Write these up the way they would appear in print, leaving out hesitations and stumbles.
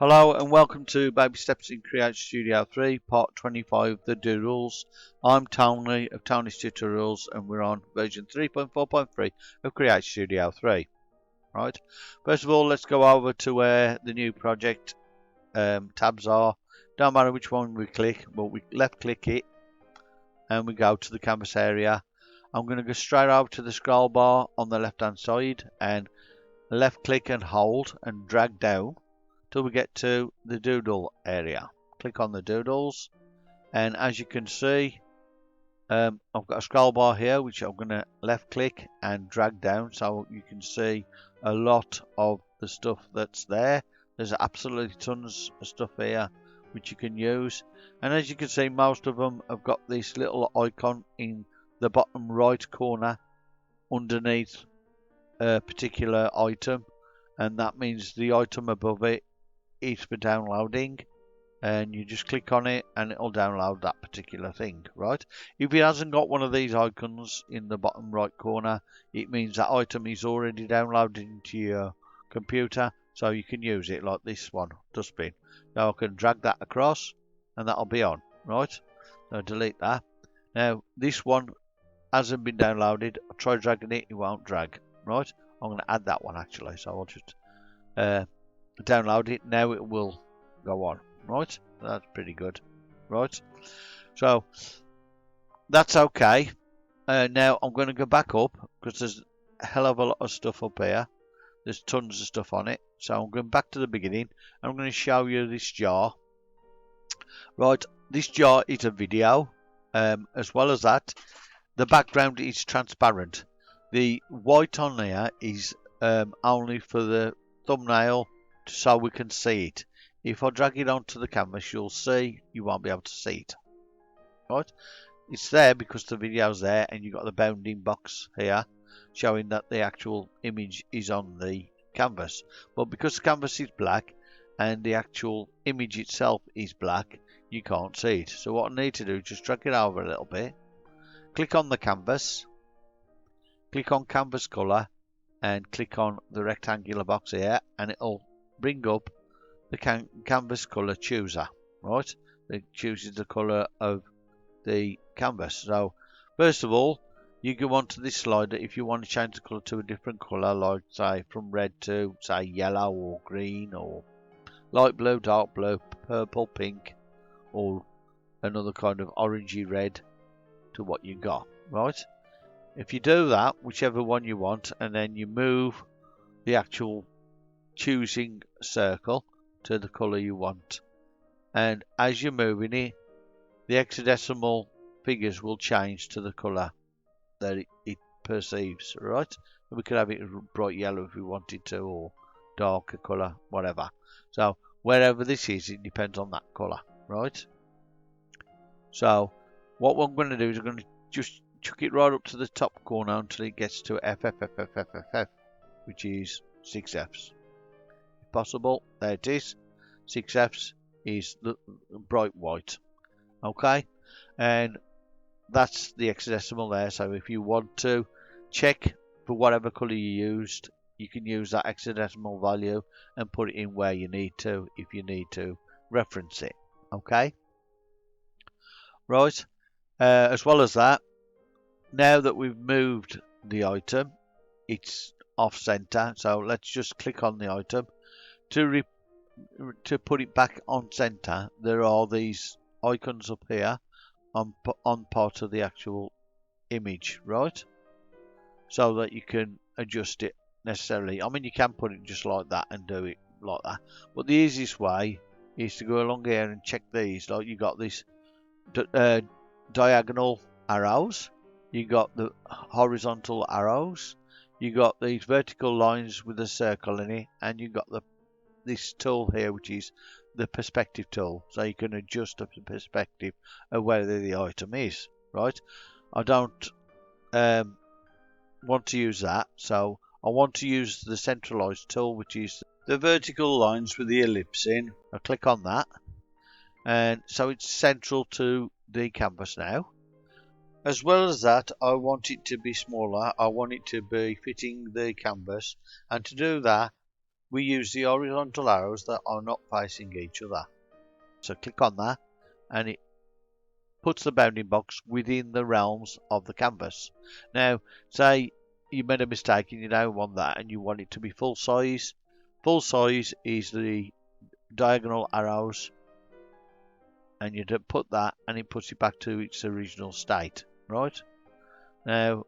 Hello and welcome to Baby Steps in Create Studio 3, part 25, the Doodles. I'm Tony of Tony's Tutorials and we're on version 3.4.3 of Create Studio 3. Right, first of all, let's go over to where the new project tabs are. Don't matter which one we click, but we left click it and we go to the canvas area. I'm going to go straight over to the scroll bar on the left hand side and left click and hold and drag down till we get to the doodle area. Click on the doodles, and as you can see, I've got a scroll bar here which I'm going to left click and drag down so you can see a lot of the stuff that's there. There's absolutely tons of stuff here which you can use, and as you can see, most of them have got this little icon in the bottom right corner underneath a particular item, and that means the item above it is for downloading, and you just click on it and it'll download that particular thing. Right, if it hasn't got one of these icons in the bottom right corner, it means that item is already downloaded into your computer, so you can use it, like this one, dustbin. Now I can drag that across and that'll be on. Right, so delete that. Now this one hasn't been downloaded. I'll try dragging it, it won't drag. Right, I'm going to add that one actually, so I'll just download it. Now it will go on. Right, that's pretty good. Right, so that's okay. Now I'm going to go back up because there's a hell of a lot of stuff up here. There's tons of stuff on it, so I'm going back to the beginning and I'm going to show you this jar. Right, this jar is a video. As well as that, the background is transparent. The white on here is only for the thumbnail, so we can see it. If I drag it onto the canvas, you'll see, you won't be able to see it. Right, it's there because the video's there, and you've got the bounding box here showing that the actual image is on the canvas. But because the canvas is black and the actual image itself is black, you can't see it. So what I need to do is just drag it over a little bit, click on the canvas, click on canvas color, and click on the rectangular box here, and it'll bring up the canvas color chooser. Right, it chooses the color of the canvas. So first of all, you go onto this slider if you want to change the color to a different color, like say from red to say yellow or green or light blue, dark blue, purple, pink, or another kind of orangey red to what you got. Right, if you do that, whichever one you want, and then you move the actual choosing circle to the color you want, and as you're moving it, the hexadecimal figures will change to the color that it perceives. Right, we could have it bright yellow if we wanted to, or darker color, whatever. So wherever this is, it depends on that color. Right, so what I'm going to do is I'm going to just chuck it right up to the top corner until it gets to FFFFFFF, which is 6 Fs. If possible, there it is. 6 Fs is the bright white. Okay, and that's the hexadecimal there. So if you want to check for whatever color you used, you can use that hexadecimal value and put it in where you need to, if you need to reference it. Okay, right, as well as that, now that we've moved the item, it's off center, so let's just click on the item to put it back on center. There are these icons up here on part of the actual image, right, so that you can adjust it necessarily. I mean, you can put it just like that and do it like that, but the easiest way is to go along here and check these. Like, you got this diagonal arrows, you got the horizontal arrows, you got these vertical lines with a circle in it, and you got this tool here, which is the perspective tool, so you can adjust the perspective of where the item is. Right, I don't want to use that, so I want to use the centralized tool, which is the vertical lines with the ellipse in. I click on that, and so it's central to the canvas now. As well as that, I want it to be smaller. I want it to be fitting the canvas, and to do that, we use the horizontal arrows that are not facing each other. So click on that and it puts the bounding box within the realms of the canvas. Now, say you made a mistake and you don't want that and you want it to be full size. Full size is the diagonal arrows, and you put that and it puts it back to its original state. Right? Now,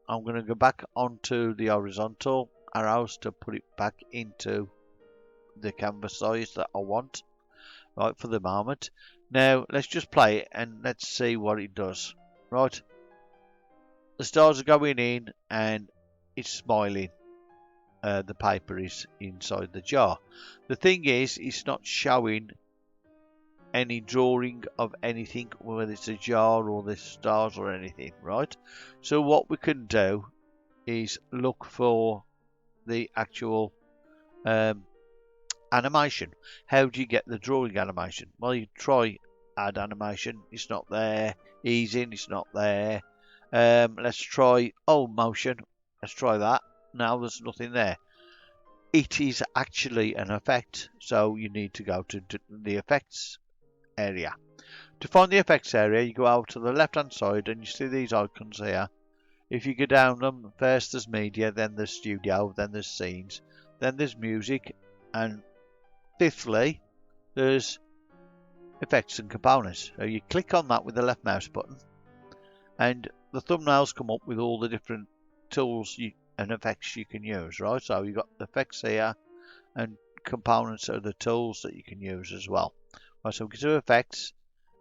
I'm going to go back onto the horizontal arrows to put it back into the canvas size that I want, right, for the moment. Now, let's just play it and let's see what it does. Right? The stars are going in and it's smiling. The paper is inside the jar. The thing is, it's not showing any drawing of anything, whether it's a jar or the stars or anything, right? So what we can do is look for the actual animation. How do you get the drawing animation? Well, you try add animation, it's not there. Ease in, it's not there. Let's try motion. Let's try that. Now there's nothing there. It is actually an effect, so you need to go to the effects area. To find the effects area, you go out to the left hand side and you see these icons here. If you go down them, first there's media, then there's studio, then there's scenes, then there's music, and fifthly there's effects and components. So you click on that with the left mouse button and the thumbnails come up with all the different tools and effects you can use, right? So you've got the effects here and components are the tools that you can use as well. Right, so we go to effects,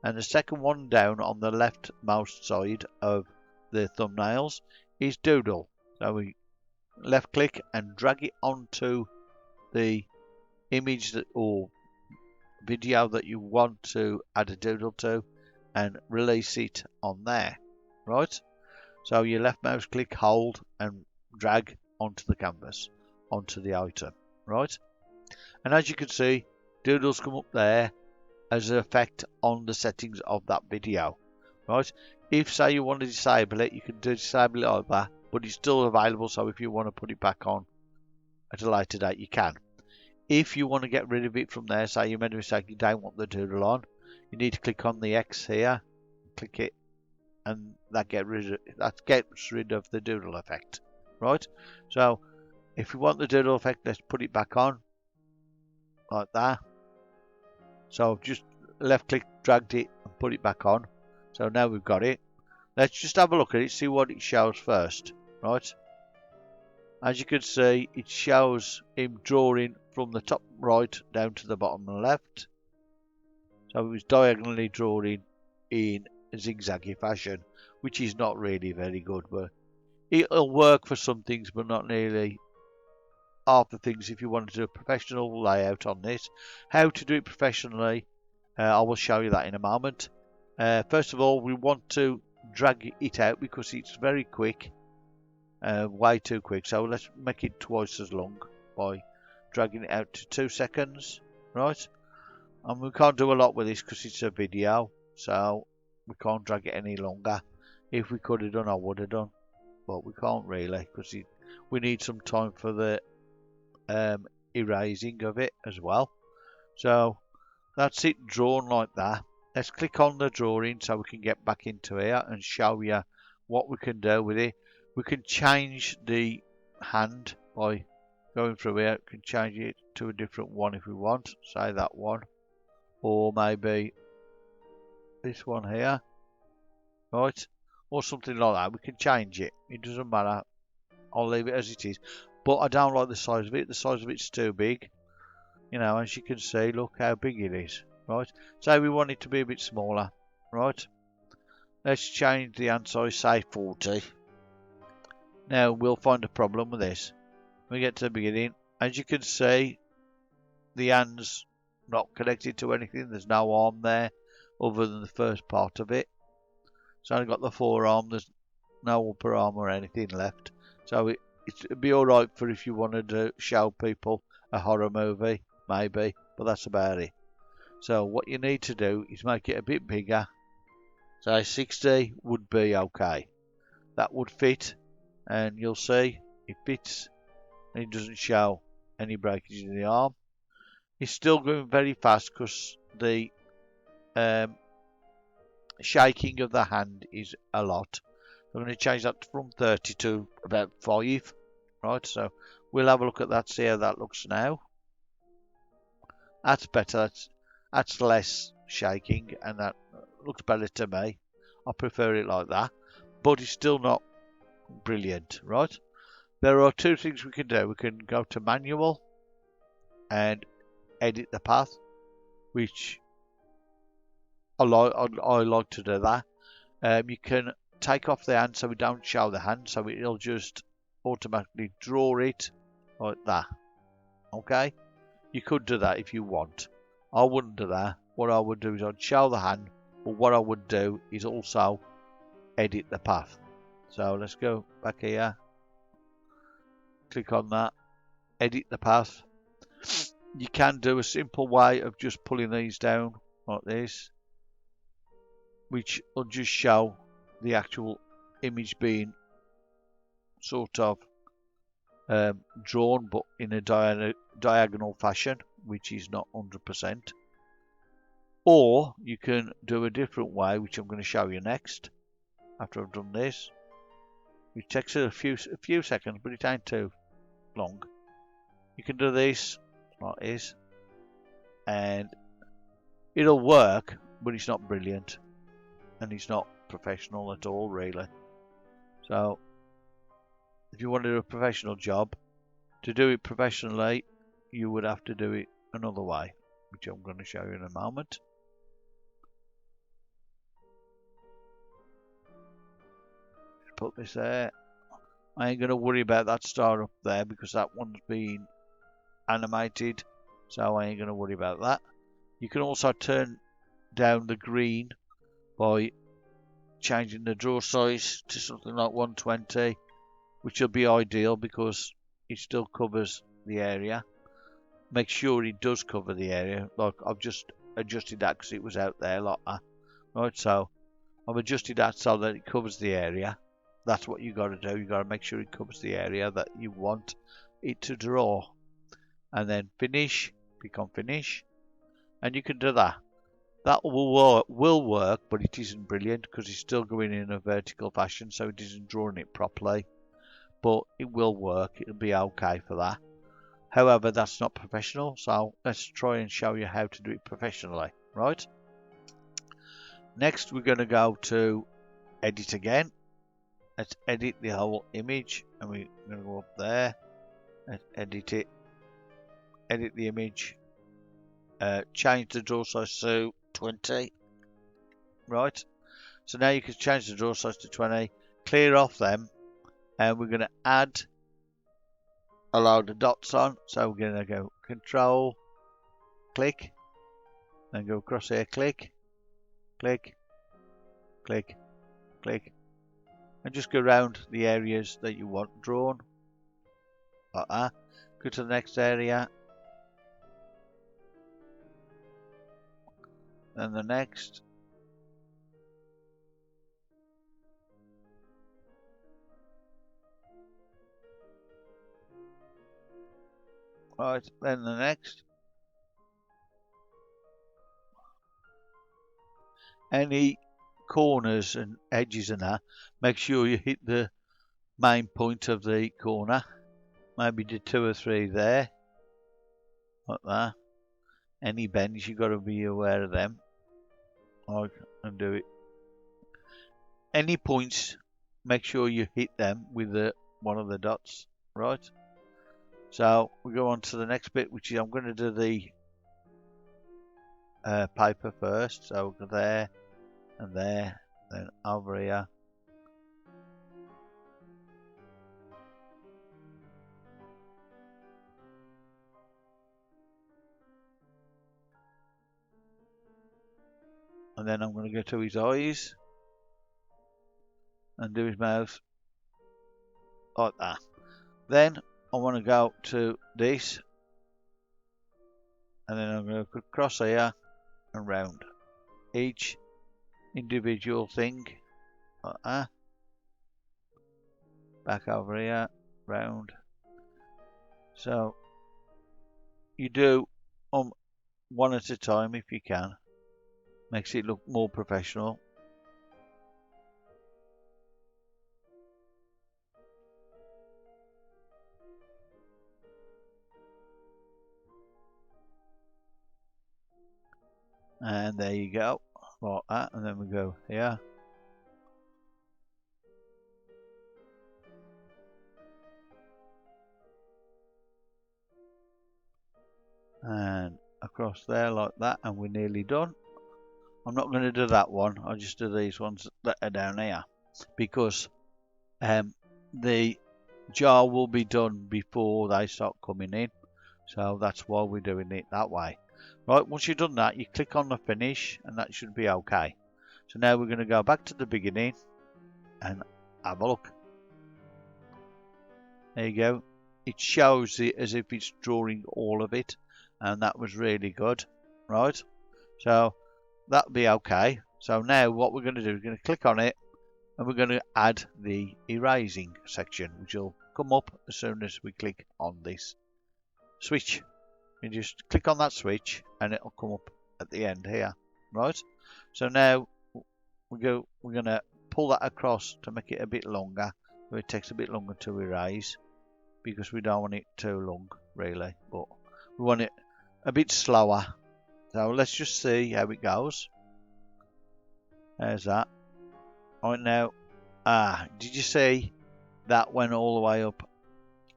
and the second one down on the left mouse side of the thumbnails is Doodle. So we left click and drag it onto the image or video that you want to add a doodle to and release it on there, right? So you left mouse click, hold and drag onto the canvas, onto the item, right? And as you can see, doodles come up there as an effect on the settings of that video, right? If say you want to disable it, you can disable it like that, but it's still available, so if you want to put it back on at a later date, you can. If you want to get rid of it from there, say you made a mistake, you don't want the doodle on, you need to click on the X here, click it, and that gets rid of the doodle effect, right? So if you want the doodle effect, let's put it back on like that. So I've just left click, dragged it and put it back on. So now we've got it. Let's just have a look at it, see what it shows first, right? As you can see, it shows him drawing from the top right down to the bottom left. So it was diagonally drawing in a zigzaggy fashion, which is not really very good, but it'll work for some things, but not nearly half the things if you want to do a professional layout on this. How to do it professionally, I will show you that in a moment. First of all, we want to drag it out because it's very quick, way too quick. So let's make it twice as long by dragging it out to 2 seconds, right? And we can't do a lot with this because it's a video, so we can't drag it any longer. If we could have done, I would have done, but we can't really because we need some time for the erasing of it as well. So that's it drawn like that. Let's click on the drawing so we can get back into here and show you what we can do with it. We can change the hand by going through here. We can change it to a different one if we want, say that one, or maybe this one here, right, or something like that. We can change it, it doesn't matter. I'll leave it as it is, but I don't like the size of it. The size of it's too big, you know. As you can see, look how big it is, right? So we want it to be a bit smaller, right? Let's change the hand size, say 40. Now we'll find a problem with this. We get to the beginning, as you can see, the hand's not connected to anything. There's no arm there other than the first part of it. So I've got the forearm, there's no upper arm or anything left. So it'd be alright for if you wanted to show people a horror movie, maybe, but that's about it. So what you need to do is make it a bit bigger. Say 60 would be okay. That would fit, and you'll see it fits and it doesn't show any breakage in the arm. It's still going very fast because the shaking of the hand is a lot. I'm going to change that from 30 to about 5. Right, so we'll have a look at that, see how that looks now. That's better. That's less shaking, and that looks better to me. I prefer it like that, but it's still not brilliant, right? There are 2 things we can do. We can go to manual and edit the path, which I like to do that. You can take off the hand so we don't show the hand, so it'll just automatically draw it like that. Okay, you could do that if you want. I wouldn't do that. What I would do is I'd show the hand, but what I would do is also edit the path. So let's go back here, click on that, edit the path. You can do a simple way of just pulling these down like this, which will just show the actual image being sort of drawn, but in a diagonal fashion, which is not 100%. Or you can do a different way, which I'm going to show you next after I've done this. It takes a few seconds, but it ain't too long. You can do this like this, and it'll work, but it's not brilliant, and it's not professional at all, really. So if you want to do a professional job, to do it professionally, you would have to do it another way, which I'm going to show you in a moment. Put this there. I ain't going to worry about that star up there because that one's been animated, so I ain't going to worry about that. You can also turn down the green by changing the draw size to something like 120, which will be ideal because it still covers the area. Make sure it does cover the area. Like, I've just adjusted that because it was out there like that. Right, so I've adjusted that so that it covers the area. That's what you got to do. You got to make sure it covers the area that you want it to draw. And then finish, click on finish, and you can do that. That will work, but it isn't brilliant because it's still going in a vertical fashion, so it isn't drawing it properly. But it will work. It'll be okay for that. However, that's not professional, so let's try and show you how to do it professionally, right? Next, we're going to go to edit again. Let's edit the whole image, and we're going to go up there. Let's edit it. Edit the image. Change the draw size to 20. Right. So now you can change the draw size to 20. Clear off them, and we're going to add a load of dots on. So we're going to go Control, click, and go across here. Click, click, click, click. And just go around the areas that you want drawn. Like that. Go to the next area. And the next. Right, then the next. Any corners and edges and that, make sure you hit the main point of the corner. Maybe do 2 or 3 there, like that. Any bends, you got to be aware of them. And do it. Any points, make sure you hit them with one of the dots, right? So we go on to the next bit, which is I'm going to do the paper first. So we'll go there and there, then over here. And then I'm going to go to his eyes and do his mouth like that. Then I want to go to this, and then I'm going to cross here and round each individual thing like that. Back over here, round. So you do one at a time if you can. Makes it look more professional. And there you go, like that, and then we go here. And across there like that, and we're nearly done. I'm not going to do that one, I'll just do these ones that are down here, because the jar will be done before they start coming in, so that's why we're doing it that way. Right, once you've done that, you click on the finish, and that should be okay. So now we're going to go back to the beginning and have a look. There you go. It shows it as if it's drawing all of it, and that was really good. Right, so that'll be okay. So now what we're going to do, we're going to click on it, and we're going to add the erasing section, which will come up as soon as we click on this switch. You just click on that switch and it'll come up at the end here. Right, so now we're going to pull that across to make it a bit longer, so it takes a bit longer to erase, because we don't want it too long really, but we want it a bit slower. So let's just see how it goes. There's that. Right now, did you see that went all the way up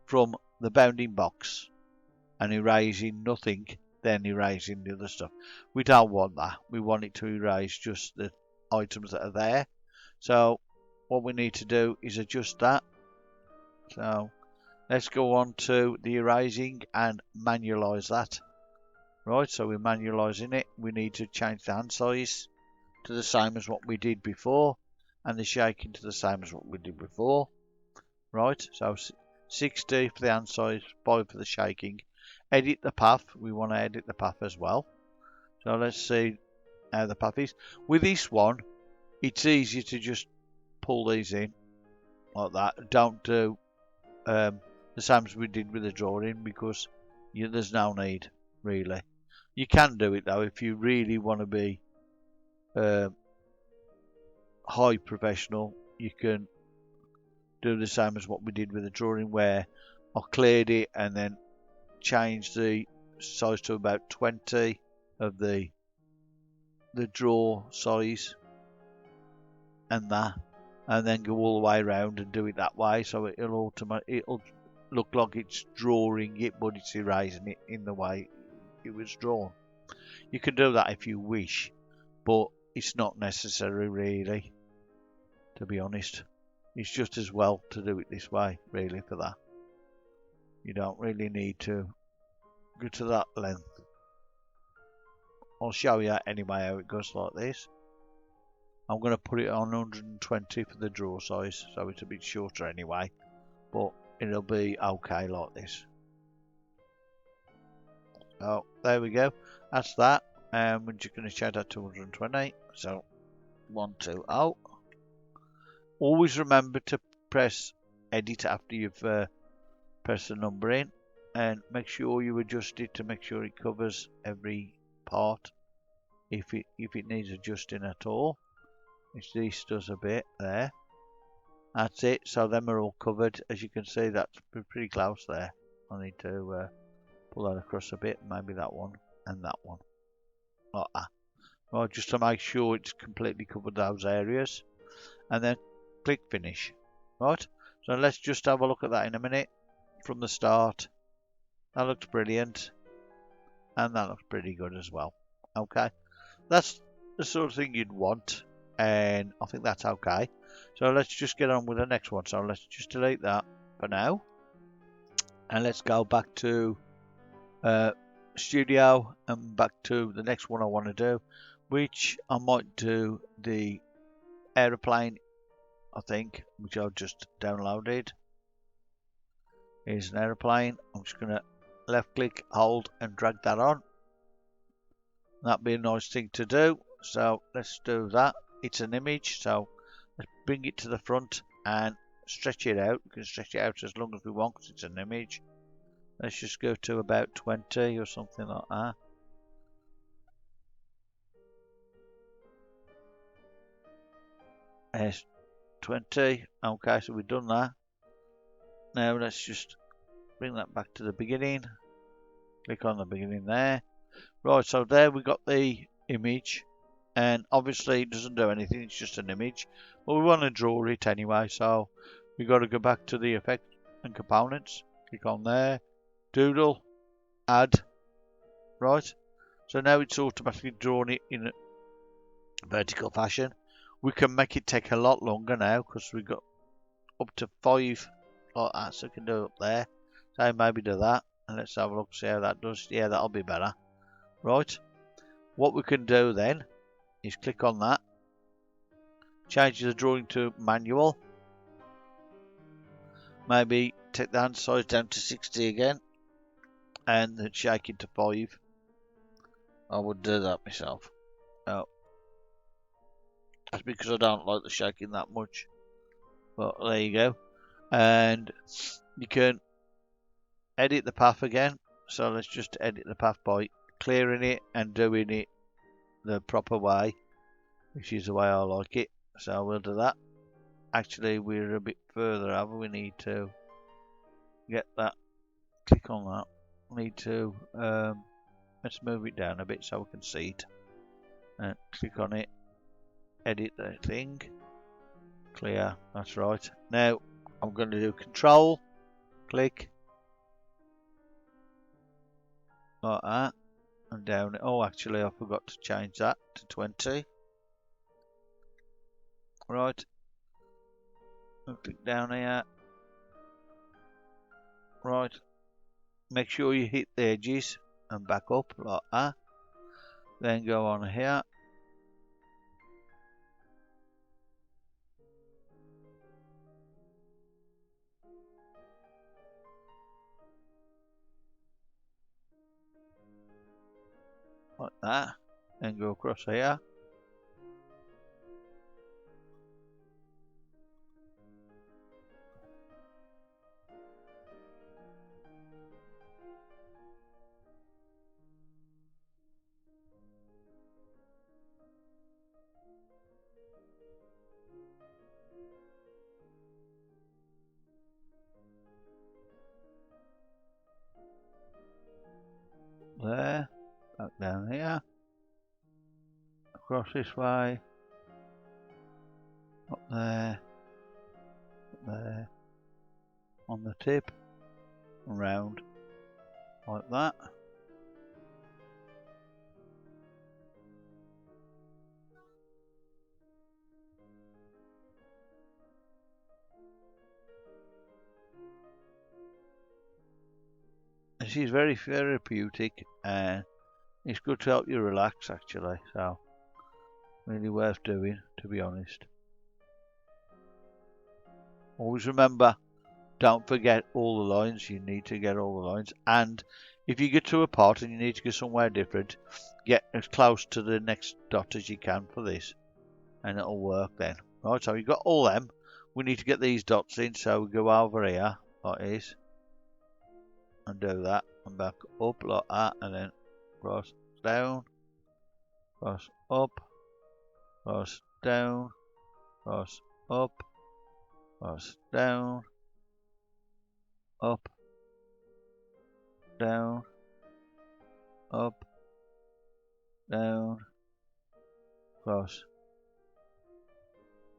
from the bounding box and erasing nothing, then erasing the other stuff? We don't want that. We want it to erase just the items that are there. So what we need to do is adjust that. So let's go on to the erasing and manualize that. Right, so we're manualizing it. We need to change the hand size to the same as what we did before, and the shaking to the same as what we did before. Right, so 60 for the hand size, 5 for the shaking. Edit the path. We want to edit the path as well. So let's see how the path is. With this one, it's easy to just pull these in like that. Don't do the same as we did with the drawing, because there's no need really. You can do it though if you really want to be high professional. You can do the same as what we did with the drawing, where I cleared it and then changed the size to about 20 of the draw size and that, and then go all the way around and do it that way, so it'll look like it's drawing it, but it's erasing it in the way it was drawn. You can do that if you wish, but it's not necessary really, to be honest. It's just as well to do it this way really for that. You don't really need to go to that length. I'll show you anyway how it goes like this. I'm going to put it on 120 for the draw size, so it's a bit shorter anyway, but it'll be okay like this. Oh, there we go. That's that. We're just going to change that to 120. So 120. Always remember to press edit after you've pressed the number in, and make sure you adjust it to make sure it covers every part. If it needs adjusting at all, which this does a bit there. That's it. So them are all covered. As you can see, that's pretty close there. I need to pull that across a bit, maybe that one and that one, like that. Right, just to make sure it's completely covered those areas, and then click finish. Right, so let's just have a look at that in a minute from the start. That looks brilliant, and that looks pretty good as well. Okay, that's the sort of thing you'd want, and I think that's okay. So let's just get on with the next one. So let's just delete that for now, and let's go back to Studio and back to the next one I want to do, which I might do the aeroplane, I think, which I've just downloaded. Here's an aeroplane. I'm just going to left click, hold and drag that on. That'd be a nice thing to do, so let's do that. It's an image, so let's bring it to the front and stretch it out. We can stretch it out as long as we want because it's an image. Let's just go to about 20 or something like that. There's 20. Okay, so we've done that. Now let's just bring that back to the beginning. Click on the beginning there. Right, so there we got the image. And obviously it doesn't do anything, it's just an image. But we want to draw it anyway, so we got to go back to the effect and components. Click on there. Doodle. Add. Right. So now it's automatically drawn it in a vertical fashion. We can make it take a lot longer now because we've got up to 5 like that, so we can do it up there. So maybe do that, and let's have a look, see how that does. Yeah, that'll be better. Right. What we can do then is click on that, change the drawing to manual. Maybe take the hand size down to 60 again, and then shake it to 5. I would do that myself. Oh. That's because I don't like the shaking that much. But there you go. And you can edit the path again. So let's just edit the path by clearing it and doing it the proper way, which is the way I like it. So we'll do that. Actually, we're a bit further over. We need to get that. Click on that. We need to let's move it down a bit so we can see it. And click on it. Edit the thing. Clear. That's right. Now I'm going to do control. Click. Like that. And down. Oh, actually, I forgot to change that to 20. Right. I'll click down here. Right. Make sure you hit the edges and back up like that. Then go on here. Like that. Then go across here. There, back down here, across this way, up there, on the tip, and round, like that. This is very therapeutic and it's good to help you relax actually, so really worth doing, to be honest. Always remember, don't forget all the lines. You need to get all the lines, and if you get to a part and you need to go somewhere different, get as close to the next dot as you can for this and it'll work then. Right, so you've got all them. We need to get these dots in, so we go over here like this and do that and back up like that, and then cross down, cross up, cross down, cross up, cross down, up, down, up, down, cross,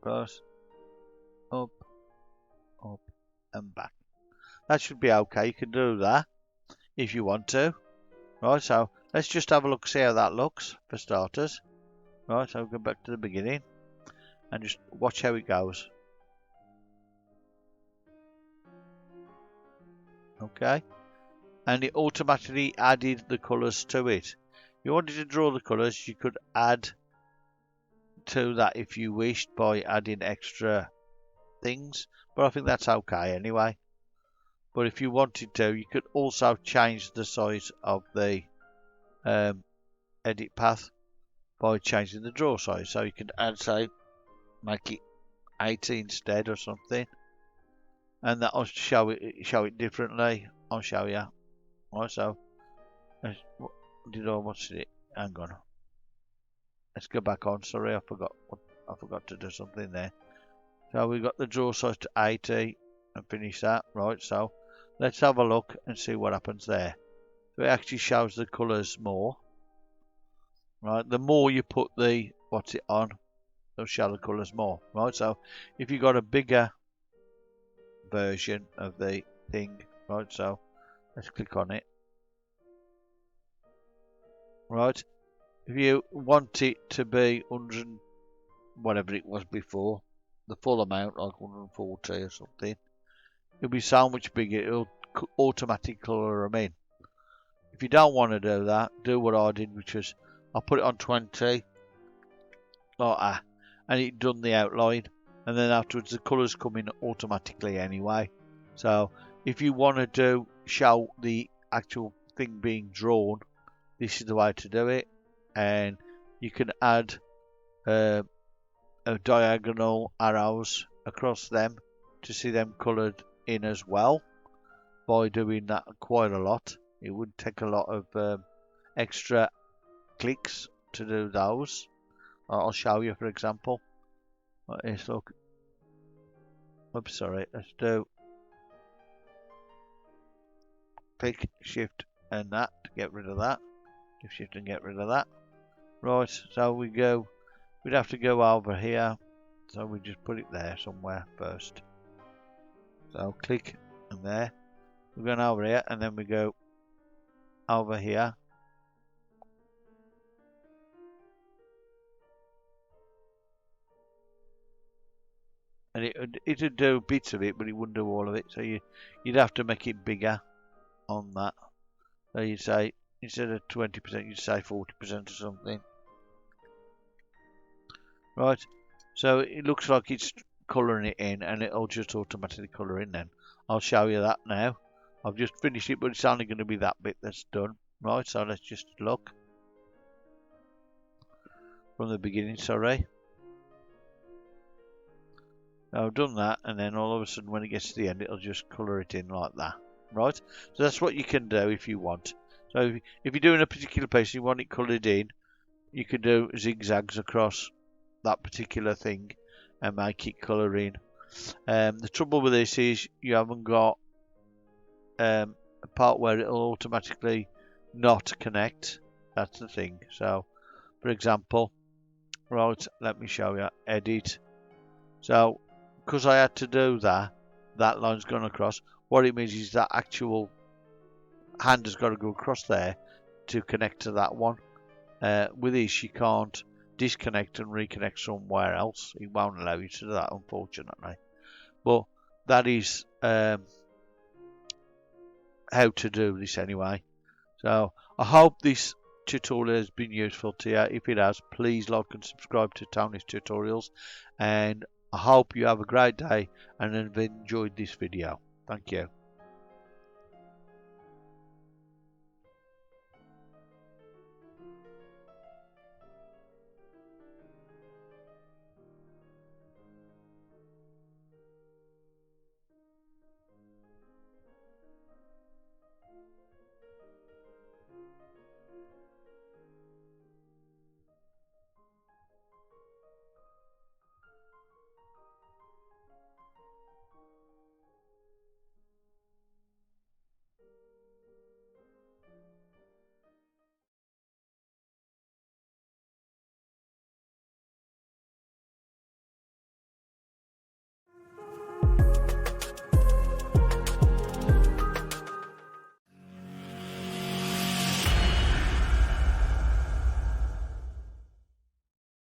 cross, up, up, and back. That should be okay. You can do that if you want to. Right, so let's just have a look, see how that looks for starters. Right, so we'll go back to the beginning and just watch how it goes. Okay, and it automatically added the colours to it. If you wanted to draw the colours, you could add to that if you wished by adding extra things, but I think that's okay anyway. But if you wanted to, you could also change the size of the edit path by changing the draw size. So you could add, say, make it 80 instead or something, and that'll show it differently. I'll show you. Right, so what's it? Hang on. Let's go back on. Sorry, I forgot to do something there. So we got the draw size to 80 and finish that. Right, so let's have a look and see what happens there. So it actually shows the colours more. Right, the more you put the what's it on, it'll show the colours more. Right, so if you got a bigger version of the thing, right, so let's click on it. Right, if you want it to be 100, whatever it was before, the full amount, like 140 or something, it'll be so much bigger, it'll automatically colour them in. If you don't want to do that, do what I did, which was I put it on 20, like that, and it done the outline, and then afterwards the colours come in automatically anyway. So if you want to show the actual thing being drawn, this is the way to do it, and you can add a diagonal arrows across them to see them coloured in as well. By doing that quite a lot, it would take a lot of extra clicks to do those. I'll show you, for example. Let's look. Oops, sorry. Let's do click, shift, and that to get rid of that. Click, shift, and get rid of that. Right. So we'd have to go over here. So we just put it there somewhere first. So click and there. We're going over here, and then we go over here. And it'd do bits of it, but it wouldn't do all of it. So you'd have to make it bigger on that. So you'd say, instead of 20%, you'd say 40% or something. Right, so it looks like it's colouring it in, and it'll just automatically colour in then. I'll show you that now. I've just finished it, but it's only going to be that bit that's done. Right, so let's just look. From the beginning, sorry. I've done that, and then all of a sudden when it gets to the end, it'll just colour it in like that. Right, so that's what you can do if you want. So if you're doing a particular piece and you want it coloured in, you can do zigzags across that particular thing and make it colour in. The trouble with this is you haven't got a part where it'll automatically not connect. That's the thing. So, for example, right, let me show you. Edit. So, because I had to do that line's gone across. What it means is that actual hand has got to go across there to connect to that one. With this, you can't disconnect and reconnect somewhere else. It won't allow you to do that, unfortunately. But that is how to do this anyway. So I hope this tutorial has been useful to you. If it has, please like and subscribe to Tony's Tutorials, and I hope you have a great day and have enjoyed this video. Thank you.